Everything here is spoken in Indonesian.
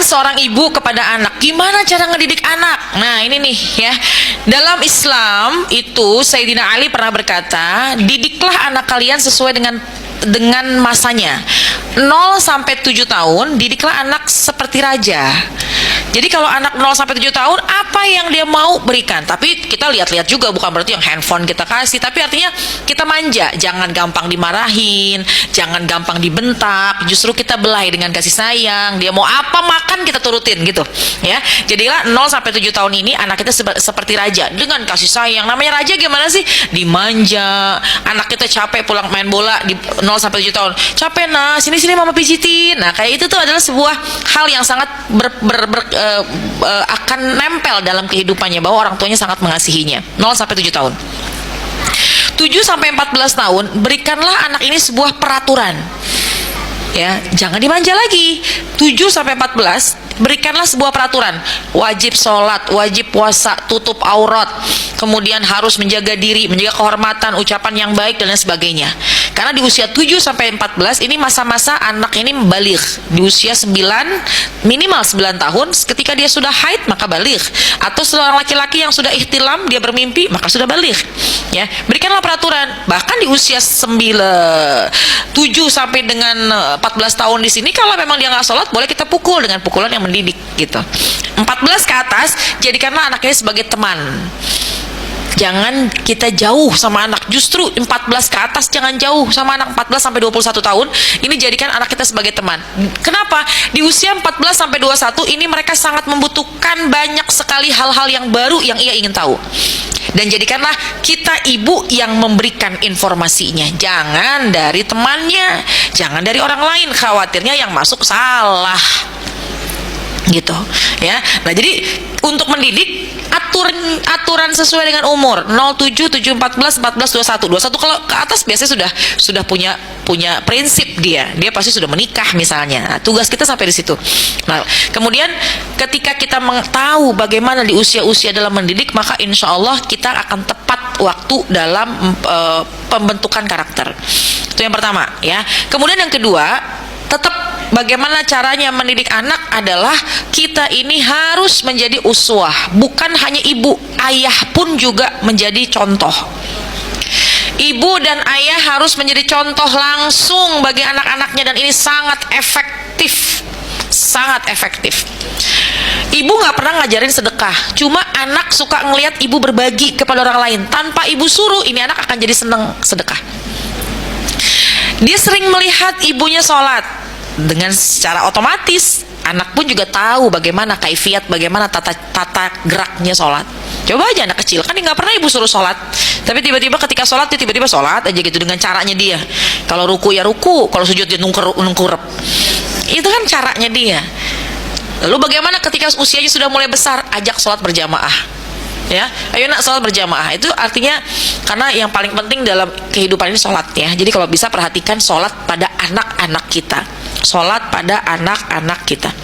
peran seorang ibu kepada anak. Gimana cara ngedidik anak? Nah ini nih ya, dalam Islam itu Sayyidina Ali pernah berkata, didiklah anak kalian sesuai dengan masanya. 0 sampai 7 tahun didiklah anak seperti raja. Jadi kalau anak 0 sampai 7 tahun, apa yang dia mau berikan. Tapi kita lihat-lihat juga, bukan berarti yang handphone kita kasih, tapi artinya kita manja, jangan gampang dimarahin, jangan gampang dibentak, justru kita belai dengan kasih sayang. Dia mau apa makan kita turutin gitu ya. Jadilah 0 sampai 7 tahun ini anak kita seperti raja dengan kasih sayang. Namanya raja gimana sih? Dimanja. Anak kita capek pulang main bola di 0 sampai 7 tahun. Capek nah, sini mama pijitin. Nah, kayak itu tuh adalah sebuah hal yang sangat akan nempel dalam kehidupannya, bahwa orang tuanya sangat mengasihinya. 0 sampai 7 tahun. 7 sampai 14 tahun berikanlah anak ini sebuah peraturan. Ya, jangan dimanja lagi. 7 sampai 14 berikanlah sebuah peraturan. Wajib sholat, wajib puasa, tutup aurat, kemudian harus menjaga diri, menjaga kehormatan, ucapan yang baik dan lain sebagainya. Karena di usia 7 sampai 14 ini masa-masa anak ini baligh. Di usia 9 minimal 9 tahun, ketika dia sudah haid maka baligh. Atau seorang laki-laki yang sudah ihtilam, dia bermimpi, maka sudah baligh. Ya, berikanlah peraturan. Bahkan di usia 7 sampai dengan 14 tahun di sini, kalau memang dia nggak sholat, boleh kita pukul dengan pukulan yang mendidik gitu. 14 ke atas, jadikanlah anaknya sebagai teman. Jangan kita jauh sama anak. Justru 14 ke atas jangan jauh sama anak. 14 sampai 21 tahun ini jadikan anak kita sebagai teman. Kenapa? Di usia 14 sampai 21 ini mereka sangat membutuhkan banyak sekali hal-hal yang baru yang ia ingin tahu. Dan jadikanlah kita ibu yang memberikan informasinya. Jangan dari temannya, jangan dari orang lain. Khawatirnya yang masuk salah. Gitu ya. Nah, jadi untuk mendidik aturan sesuai dengan umur 07, 7, 14, 14, 21. 21 kalau ke atas biasanya sudah punya prinsip dia pasti sudah menikah misalnya. Nah, tugas kita sampai di situ. Nah, kemudian ketika kita tahu bagaimana di usia-usia dalam mendidik, maka insya Allah kita akan tepat waktu dalam pembentukan karakter. Itu yang pertama ya. Kemudian yang kedua, tetap bagaimana caranya mendidik anak adalah kita ini harus menjadi uswah. Bukan hanya ibu, ayah pun juga menjadi contoh. Ibu dan ayah harus menjadi contoh langsung bagi anak-anaknya, dan ini sangat efektif. Sangat efektif. Ibu nggak pernah ngajarin sedekah, cuma anak suka ngelihat ibu berbagi kepada orang lain. Tanpa ibu suruh, ini anak akan jadi senang sedekah. Dia sering melihat ibunya sholat, dengan secara otomatis anak pun juga tahu bagaimana kaifiat, bagaimana tata geraknya sholat. Coba aja anak kecil, kan dia nggak pernah ibu suruh sholat, tapi tiba-tiba ketika sholat dia tiba-tiba sholat aja gitu dengan caranya dia. Kalau ruku ya ruku, kalau sujud dia nungkurep. Itu kan caranya dia. Lalu bagaimana ketika usianya sudah mulai besar, ajak sholat berjamaah. Ya, ayo nak sholat berjamaah. Itu artinya karena yang paling penting dalam kehidupan ini sholat ya. Jadi kalau bisa perhatikan sholat pada anak-anak kita. Sholat pada anak-anak kita.